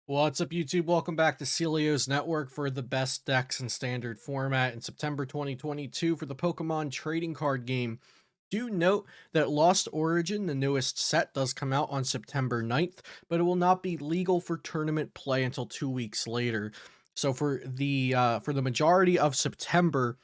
What's up, YouTube? Welcome back to Celio's Network for the best decks in standard format in September 2022 for the Pokemon trading card game. Do note that Lost Origin, the newest set, does come out on September 9th, but it will not be legal for tournament play until 2 weeks later. So for the majority of September,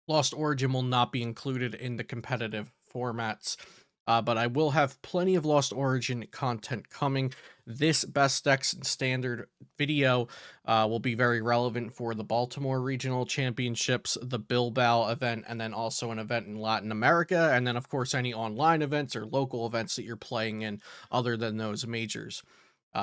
Lost Origin will not be included in the competitive formats. But I will have plenty of Lost Origin content coming. This Best Decks in Standard video will be very relevant for the Baltimore Regional Championships, the Bilbao event, and then also an event in Latin America, and then, of course, any online events or local events that you're playing in other than those majors.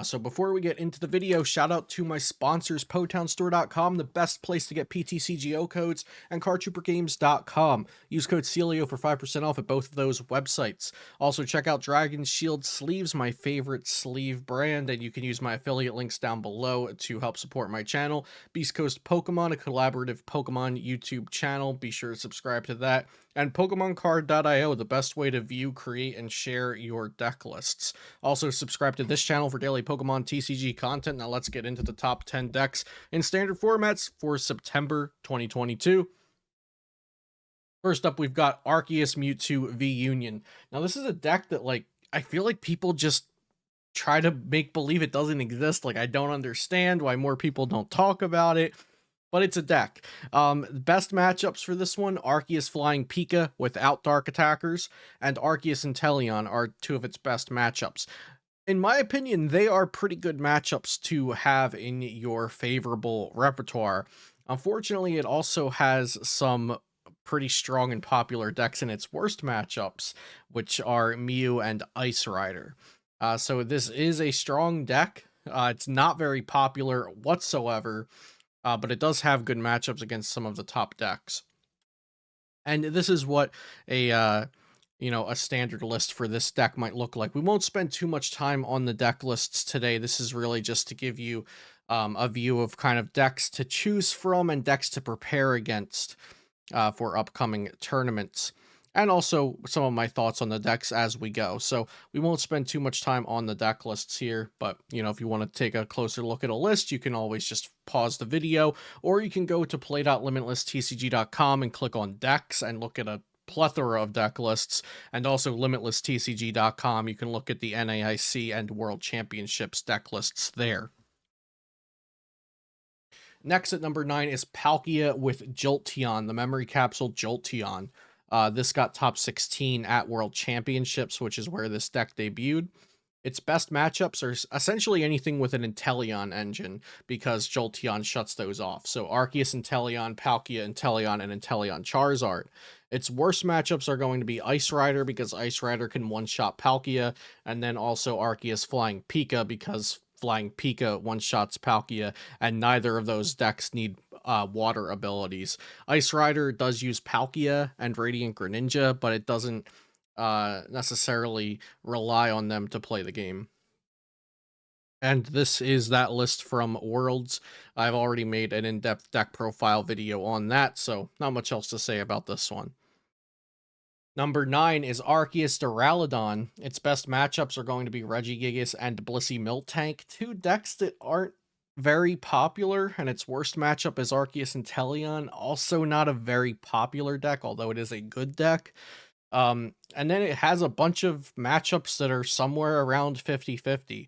So before we get into the video, shout out to my sponsors, PotownStore.com, the best place to get PTCGO codes, and CardTrooperGames.com. Use code Celio for 5% off at both of those websites. Also, check out Dragon Shield Sleeves, my favorite sleeve brand, and you can use my affiliate links down below to help support my channel. Beast Coast Pokemon, a collaborative Pokemon YouTube channel. Be sure to subscribe to that. And PokemonCard.io, the best way to view, create, and share your deck lists. Also, subscribe to this channel for daily Pokemon TCG content. Now let's get into the top 10 decks in standard formats for September 2022. First up, we've got Arceus Mewtwo V Union. Now, this is a deck that, I feel like people just try to make believe it doesn't exist. I don't understand why more people don't talk about it, but it's a deck. Best matchups for this one, Arceus Flying Pika without Dark Attackers, and Arceus Inteleon are two of its best matchups. In my opinion, they are pretty good matchups to have in your favorable repertoire. Unfortunately, it also has some pretty strong and popular decks in its worst matchups, which are Mew and Ice Rider. So this is a strong deck. It's not very popular whatsoever, but it does have good matchups against some of the top decks. And this is what a standard list for this deck might look like. We won't spend too much time on the deck lists today. This is really just to give you a view of kind of decks to choose from and decks to prepare against for upcoming tournaments, and also some of my thoughts on the decks as we go. So we won't spend too much time on the deck lists here, but if you want to take a closer look at a list, you can always just pause the video, or you can go to play.limitlesstcg.com and click on decks and look at a plethora of deck lists, and also limitlesstcg.com. You can look at the NAIC and World Championships deck lists there. Next at number 9 is Palkia with Jolteon, the memory capsule Jolteon. This got top 16 at World Championships, which is where this deck debuted. Its best matchups are essentially anything with an Inteleon engine, because Jolteon shuts those off. So Arceus Inteleon, Palkia Inteleon, and Inteleon Charizard. Its worst matchups are going to be Ice Rider, because Ice Rider can one-shot Palkia, and then also Arceus Flying Pika, because Flying Pika one-shots Palkia, and neither of those decks need water abilities. Ice Rider does use Palkia and Radiant Greninja, but it doesn't necessarily rely on them to play the game. And this is that list from Worlds. I've already made an in-depth deck profile video on that, so not much else to say about this one. Number 9 is Arceus Duraludon. Its best matchups are going to be Regigigas and Blissey Miltank, two decks that aren't very popular, and its worst matchup is Arceus Inteleon, also not a very popular deck, although it is a good deck. And then it has a bunch of matchups that are somewhere around 50-50.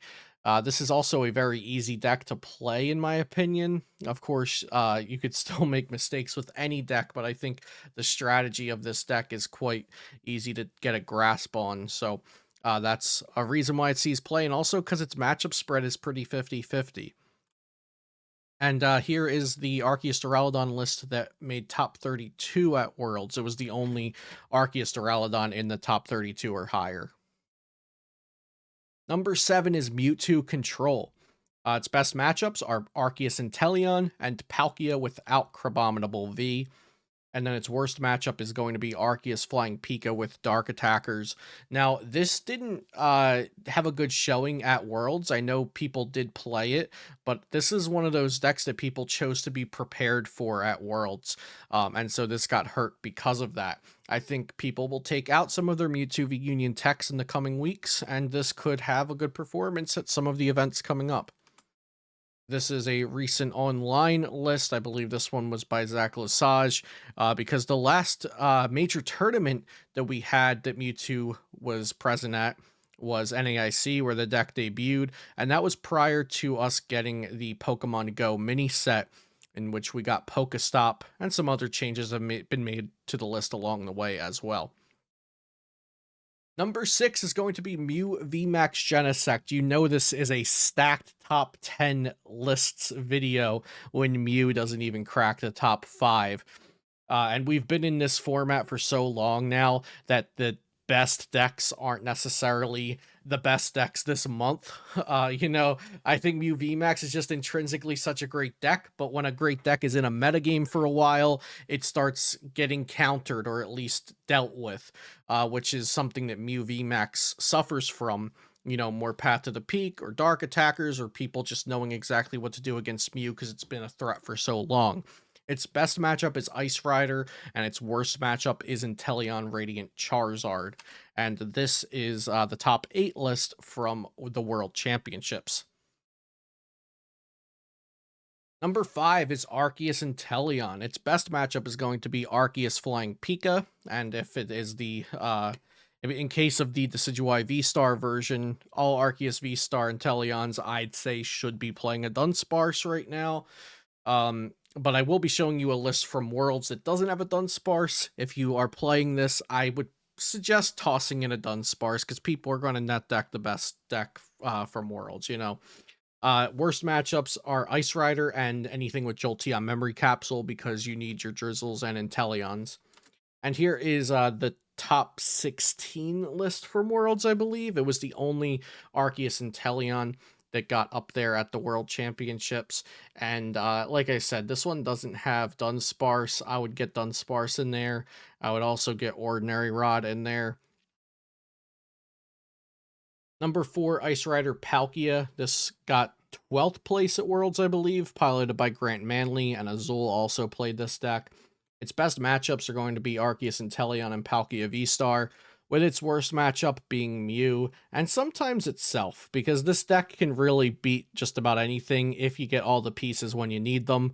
This is also a very easy deck to play, in my opinion. Of course, you could still make mistakes with any deck, but I think the strategy of this deck is quite easy to get a grasp on. So that's a reason why it sees play, and also because its matchup spread is pretty 50-50. And here is the Arceus Duraludon list that made top 32 at Worlds. It was the only Arceus Duraludon in the top 32 or higher. Number 7 is Mewtwo Control. Its best matchups are Arceus Inteleon and Palkia without Crabominable V. And then its worst matchup is going to be Arceus Flying Pika with Dark Attackers. Now, this didn't have a good showing at Worlds. I know people did play it, but this is one of those decks that people chose to be prepared for at Worlds. And so this got hurt because of that. I think people will take out some of their Mewtwo V Union techs in the coming weeks, and this could have a good performance at some of the events coming up. This is a recent online list. I believe this one was by Zach Lesage, because the last major tournament that we had that Mewtwo was present at was NAIC, where the deck debuted, and that was prior to us getting the Pokemon Go mini set, in which we got Pokestop, and some other changes have been made to the list along the way as well. Number 6 is going to be Mew VMAX Genesect. You know this is a stacked top 10 lists video when Mew doesn't even crack the top 5. And we've been in this format for so long now that the best decks aren't necessarily the best decks this month. I think Mew VMAX is just intrinsically such a great deck, but when a great deck is in a metagame for a while, it starts getting countered or at least dealt with, which is something that Mew VMAX suffers from. More Path to the Peak or Dark Attackers or people just knowing exactly what to do against Mew because it's been a threat for so long. Its best matchup is Ice Rider, and its worst matchup is Inteleon Radiant Charizard. And this is the top 8 list from the World Championships. Number 5 is Arceus Inteleon. Its best matchup is going to be Arceus Flying Pika, and if it is in case of the Decidueye V-Star version, all Arceus V-Star Inteleons, I'd say, should be playing a Dunsparce right now. But I will be showing you a list from Worlds that doesn't have a Dunsparce. If you are playing this, I would suggest tossing in a Dunsparce because people are going to net deck the best deck from Worlds, Worst matchups are Ice Rider and anything with Jolteon Memory Capsule because you need your Drizzles and Inteleons. And here is the top 16 list from Worlds, I believe. It was the only Arceus Inteleon that got up there at the World Championships. And like I said, this one doesn't have Dunsparce. I would get Dunsparce in there. I would also get Ordinary Rod in there. Number 4, Ice Rider Palkia. This got 12th place at Worlds, I believe, piloted by Grant Manley, and Azul also played this deck. Its best matchups are going to be Arceus Inteleon and Palkia V-Star, with its worst matchup being Mew, and sometimes itself, because this deck can really beat just about anything if you get all the pieces when you need them.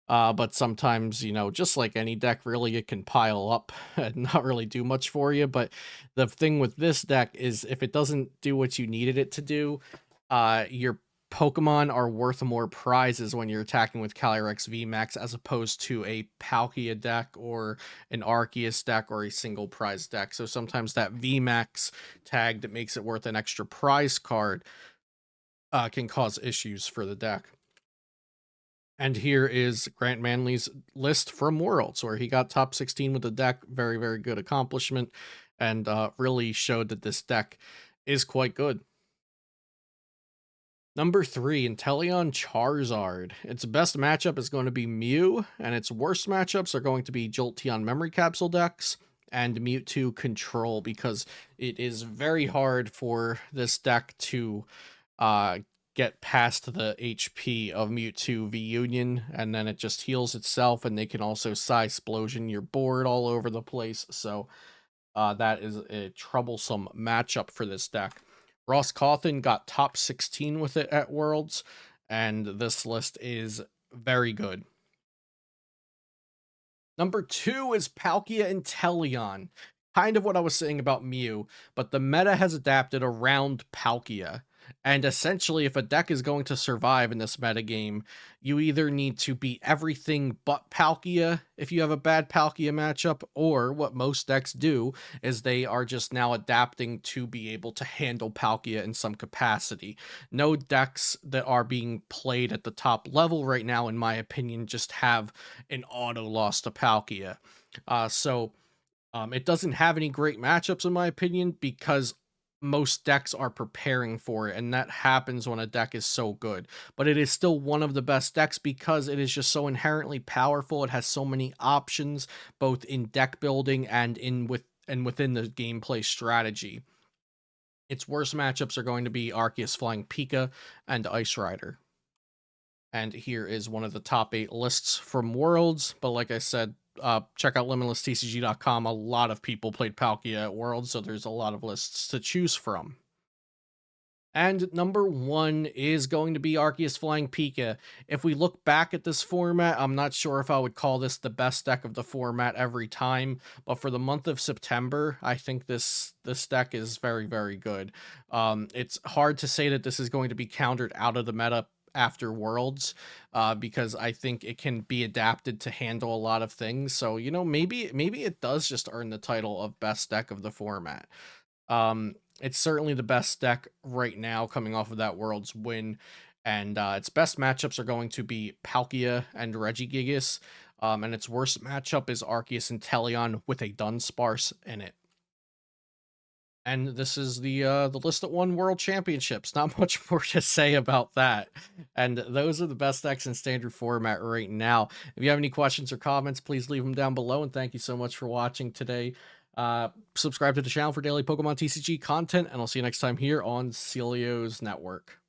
But sometimes, just like any deck, really, it can pile up and not really do much for you. But the thing with this deck is if it doesn't do what you needed it to do, your Pokemon are worth more prizes when you're attacking with Calyrex VMAX as opposed to a Palkia deck or an Arceus deck or a single prize deck. So sometimes that VMAX tag that makes it worth an extra prize card can cause issues for the deck. And here is Grant Manley's list from Worlds, where he got top 16 with the deck. Very, very good accomplishment, and really showed that this deck is quite good. Number 3, Inteleon Charizard. Its best matchup is going to be Mew, and its worst matchups are going to be Jolteon Memory Capsule decks and Mewtwo Control, because it is very hard for this deck to get past the HP of Mewtwo V Union, and then it just heals itself, and they can also Psy-Splosion your board all over the place, so that is a troublesome matchup for this deck. Ross Cawthon got top 16 with it at Worlds, and this list is very good. Number 2 is Palkia Inteleon. Kind of what I was saying about Mew, but the meta has adapted around Palkia. And essentially, if a deck is going to survive in this metagame, you either need to beat everything but Palkia if you have a bad Palkia matchup, or what most decks do is they are just now adapting to be able to handle Palkia in some capacity. No decks that are being played at the top level right now, in my opinion, just have an auto loss to Palkia. It doesn't have any great matchups, in my opinion, because most decks are preparing for it, and that happens when a deck is so good. But it is still one of the best decks because it is just so inherently powerful. It has so many options, both in deck building and within the gameplay strategy. Its worst matchups are going to be Arceus Flying Pika and Ice Rider. And here is one of the top 8 lists from Worlds. But like I said, check out limitlesstcg.com. A lot of people played Palkia at Worlds, so there's a lot of lists to choose from. And number one is going to be Arceus Flying Pika. If we look back at this format, I'm not sure if I would call this the best deck of the format every time, but for the month of September, I think this deck is very, very good. It's hard to say that this is going to be countered out of the meta after Worlds, because I think it can be adapted to handle a lot of things. So, maybe it does just earn the title of best deck of the format. It's certainly the best deck right now coming off of that Worlds win, and its best matchups are going to be Palkia and Regigigas, and its worst matchup is Arceus and Inteleon with a Dunsparce in it. And this is the list that won World Championships. Not much more to say about that. And those are the best decks in standard format right now. If you have any questions or comments, please leave them down below. And thank you so much for watching today. Subscribe to the channel for daily Pokemon TCG content, and I'll see you next time here on Celio's Network.